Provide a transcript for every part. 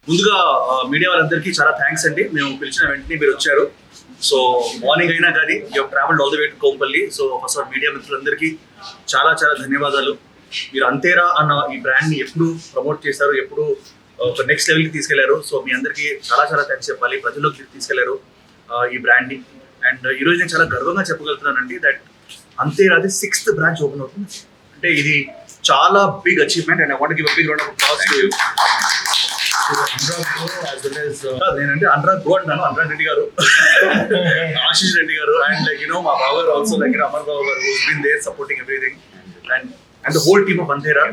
ముందుగా మీడియా వాళ్ళందరికీ చాలా థ్యాంక్స్ అండి. మేము పిలిచిన వెంటనే మీరు వచ్చారు. సో మార్నింగ్ అయినా కానీ you travelled all the way to Kompally. So first all media మిత్రులందరికీ చాలా చాలా ధన్యవాదాలు. మీరు అంతేరా అన్న ఈ బ్రాండ్ని ఎప్పుడు ప్రమోట్ చేశారు, ఎప్పుడు ఒక నెక్స్ట్ లెవెల్కి తీసుకెళ్లారు. సో మీ అందరికీ చాలా చాలా థ్యాంక్స్ చెప్పాలి. ప్రజల్లోకి తీసుకెళ్లారు ఈ బ్రాండ్ని. అండ్ ఈరోజు నేను చాలా గర్వంగా చెప్పగలుగుతున్నానండి దట్ అంతేరాది 6th బ్రాంచ్ ఓపెన్ అవుతుంది. అంటే ఇది చాలా big achievement and I want give a big round of applause to you. నేనంటే అనురాగ్ బ్రో అంటాను, అనురాగ్ రెడ్డి గారు, ఆశీష్ రెడ్డి గారు, అండ్ లైక్ మా బావ గారు also like Amar Babu garu who's been there supporting everything and the whole team of Anthera.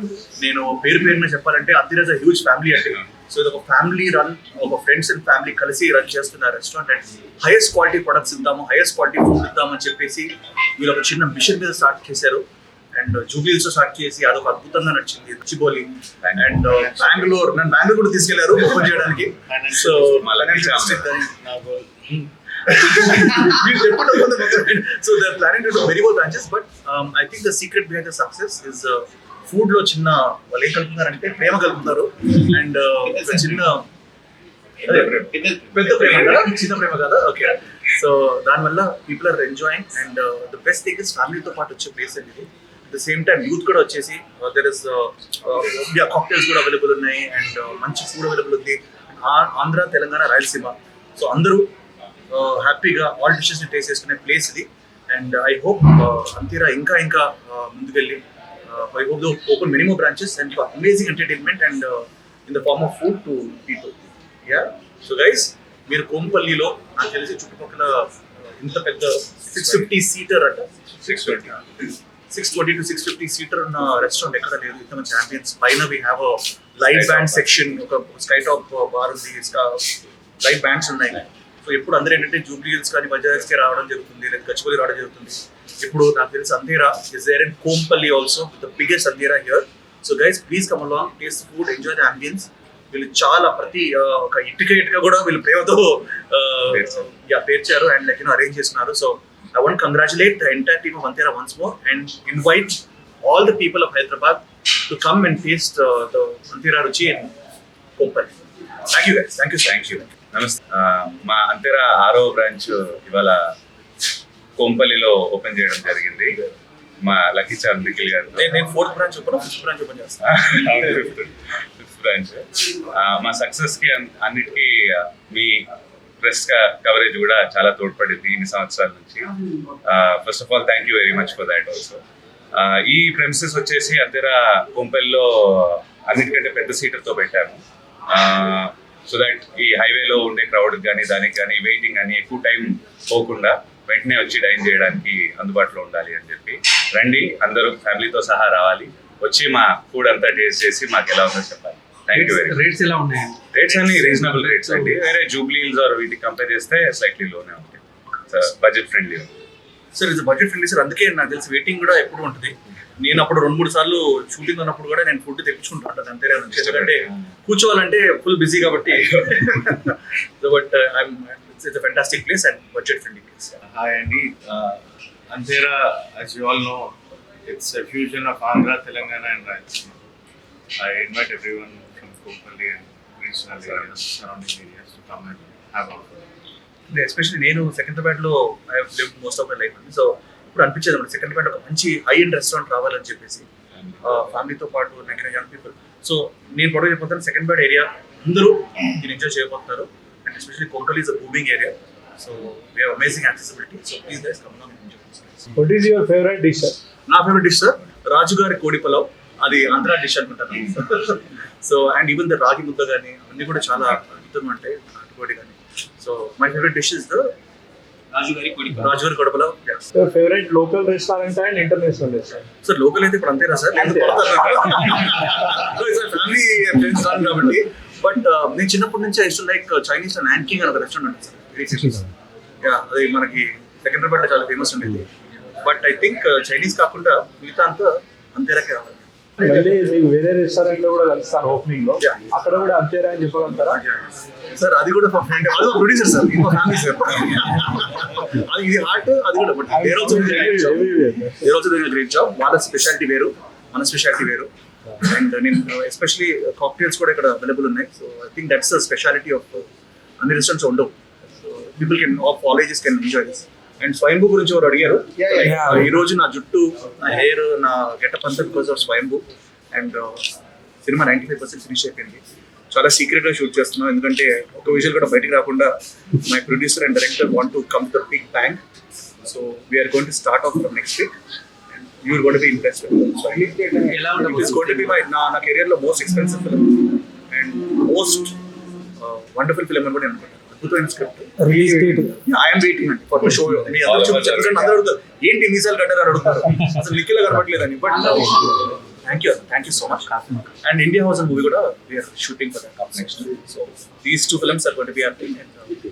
నేను పేరున చెప్పాలంటే Anthera is a huge family అండి. సో ఇది ఒక ఫ్యామిలీ రన్, ఒక ఫ్రెండ్స్ అండ్ ఫ్యామిలీ కలిసి రన్ చేస్తున్న restaurant and highest quality products ఇద్దాము, హైయెస్ట్ క్వాలిటీ ఫుడ్ ఇద్దామని చెప్పేసి వీళ్ళు ఒక చిన్న మిషన్ మీద స్టార్ట్ చేశారు. అండ్ జూబ్లీహిల్స్ స్టార్ట్ చేసి అదొక అద్భుతంగా నడిచింది. రుచిబోలి అండ్ బెంగళూరు, నన్ను బెంగళూరు కూడా తీసుకెళ్లారు ఓపెన్ చేయడానికి. So so they are planning to do very more branches. But I think the secret behind the success is food లో చిన్న వాళ్ళు ఏం కలుపుతున్నారంటే ప్రేమ కలుపుతున్నారు. అండ్ చిన్న పెద్ద ప్రేమ కదా, చిన్న ప్రేమ కదా. ఓకే, సో దానివల్ల people are enjoying and the best thing is ఫ్యామిలీతో పాటు వచ్చే ప్లేస్ అండి ఇది. At the same time youth కూడా వచ్చేసి దెర్ ఇస్ కాక్టైల్స్ కూడా అవైలబుల్ ఉన్నాయి అండ్ మంచి ఫుడ్ అవైలబుల్ ఉంది. ఆంధ్ర, తెలంగాణ, రాయలసీమ, సో అందరూ హ్యాపీగా ఆల్ డిషెస్ని టేస్ట్ చేసుకునే ప్లేస్ ఇది. అండ్ ఐ హోప్ అంతేరా ఇంకా ఇంకా ముందుకెళ్ళి I hope though open many more branches and amazing entertainment and in the form of food to people. Yeah, so guys మీరు కోంపల్లిలో నాకు తెలిసి చుట్టుపక్కల ఇంత పెద్ద 650 సీటర్ అంట, 620 to 650 సీటర్ ఉన్న రెస్టారెంట్ ఎక్కడ లేదు. ఇంత మంచి ఛాంపియన్స్ పైన we have a light band section, ఒక స్కై టాప్ బార్ ఉంది, లైట్ బ్యాండ్స్ ఉన్నాయి. సో ఎప్పుడు అందరూ ఏంటంటే జూబ్లీహిల్స్ కానీ బజాజ్కి రావడం జరుగుతుంది, లేదా గచ్చిబౌలి రావడం జరుగుతుంది. ఇప్పుడు నాకు తెలిసి Antera is there in Kompally also, the biggest Antera here. So guys please come along, taste food, enjoy the ambience. వీళ్ళు చాలా ప్రతి ఒక ఇటుక కూడా వీళ్ళు ప్రేమతో పేర్చారు అండ్ లైక్ అరేంజ్ చేస్తున్నారు. So I want to congratulate the entire team of Antera once more and invite all the people of Hyderabad to come and taste the Antera Ruchi in Kompalli. Thank you guys. Thank you. నమస్తే. మా అంతేరా 6వ branch ఇవాళ కోంపల్లిలో open చేయడం జరిగింది. మా lucky charm Nikhil గారు. నేను 4th branch open, 5th branch open చేస్తాను. 5th branch. మా సక్సెస్ కి అన్నిటికీ మీ ప్రెస్ కవరేజ్ కూడా చాలా తోడ్పడింది ఇన్ని సంవత్సరాల నుంచి. First of all thank you very much for that also. ఈ ప్రెమిసెస్ వచ్చేసి అంతేరా కోంపల్లిలో అన్నిటికంటే పెద్ద సీటర్తో పెట్టాము. సో దట్ ఈ హైవేలో ఉండే క్రౌడ్ కానీ దానికి కానీ వెయిటింగ్ కానీ ఎక్కువ టైం పోకుండా వెంటనే వచ్చి డైన్ చేయడానికి అందుబాటులో ఉండాలి అని చెప్పి. రండి, అందరూ ఫ్యామిలీతో సహా రావాలి, వచ్చి మా ఫుడ్ అంతా టేస్ట్ చేసి మాకు ఎలా ఉందో చెప్పాలి. Thank you very much. Rates ఎలా ఉన్నాయి? రేట్స్ అన్ని రీజనబుల్ రేట్స్ అండి. వేరే జూబ్లీహిల్స్ ఆర్ వీటికి కంపేర్ చేస్తే స్లైట్లీ లోనే ఉంటాయి. Budget friendly. సార్ ఇది బడ్జెట్ ఫ్రెండ్లీ సార్, అందుకే నాకు తెలిసి వెయిటింగ్ కూడా ఎప్పుడు ఉంటుంది. నేను అప్పుడు 2-3 సార్లు షూటింగ్ ఉన్నప్పుడు కూడా నేను ఫుడ్ తెప్పించుకుంటాను అంతేరా నుంచి, ఎందుకంటే కూర్చోవాలంటే ఫుల్ బిజీ కాబట్టి. But it's a fantastic place and budget friendly place. Hi Andy, Antera, as you all know, it's a fusion of Andhra, Telangana and Rayalaseema. I invite everyone from Kompalli and regional areas, surrounding areas to come and have our food. Especially నేను సెకండ్రాబాద్లో I have lived most of my life. So ఇప్పుడు అనిపించేది అన్నమాట సెకండ్రాబాద్ ఒక మంచి high end restaurant రావాలని చెప్పేసి ఫ్యామిలీతో పాటు నాకు యంగ్ పీపుల్. సో నేను పొడవు చెప్పిపోతాను సెకండ్రాబాద్ ఏరియా అందరూ దీన్ని ఎంజాయ్ చేయబోతున్నారు. And especially Kompally is a booming area. So we have amazing accessibility. So please guys come on and enjoy. What is your favorite dish, sir? నా ఫేవరెట్ డిష్ సార్ రాజుగారి కోడి పలావ్. అది Andhra dish అనుకుంటాను. సో అండ్ ఈవెన్ ద రాగి ముద్ద కానీ అన్నీ కూడా చాలా అద్భుతంగా ఉంటాయి, నాటుకోడి కానీ. So my favourite dish is the రాజుగారి కోడి pulao. Your favorite local restaurant and international restaurant? Sir local అయితే ఇప్పుడు అంతేనా సార్, నేను ఫ్యామిలీ ఫ్రెండ్స్ రాను కాబట్టి. బట్ నేను చిన్నప్పటి నుంచి ఐ టు లైక్ చైనీస్ నాన్కింగ్ అని ఒక రెస్టారెంట్ ఉంటుంది సార్, వెరీ ఫేమస్. యా, అది మనకి సెకండ్రాబాద్లో చాలా ఫేమస్ ఉండేది. బట్ ఐ థింక్ చైనీస్ కాకుండా మిగతా అంతా అంతేరాకే రావాలి. మళ్ళీ మీకు వేరే రెస్టారెంట్ లో కూడా కలుస్తాను ఓపెనింగ్ లో, అక్కడ కూడా అంతేరా అని చెప్పగలుగుతారా? సార్ అది కూడా ఫ్రెండ్, అది ప్రొడ్యూసర్ సార్, ఇంకో ఫ్యామిలీ సార్. అది ఇది హార్ట్, అది కూడా. But they're also doing great job. వాళ్ళ స్పెషాలిటీ వేరు. మన స్పెషాలిటీ వేరు. అండ్ నేను ఎస్పెషలీ కాక్టైల్స్ కూడా ఇక్కడ అవైలబుల్ ఉన్నాయి. So I think that's the speciality of అన్ని రెస్టారెంట్స్ ఉండవు. So people can of all ages can enjoy this. And స్వయంభూ గురించి ఎవరు అడిగారు. ఈ రోజు నా జుట్టు, నా హెయిర్, నా గెటప్ అంతా because of Swayambhu. And cinema 95% finish అయిపోయింది. చాలా సీక్రెట్ గా షూట్ చేస్తున్నాం, ఎందుకంటే ఒక విజువల్ కూడా బయటకు రాకుండా my producer and director want to come to the big bang. So we are going to start off from next week and you will going to be impressed. It is going to be my నా career లో most expensive film and most wonderful film అని కూడా నేను అనుకుంటాను. అద్భుతమైన script. Release date I'm waiting అండి for show. మీ అందరూ చూపించారు, అందరూ అడుగుతారు ఏంటి మీసాలు కట్టారు అని అడుగుతారు, అసలు లిక్కిలో కనపట్లేదని. But thank you so much. And India house movie కూడా we're shooting for that next. So these 2 films are going to be happening and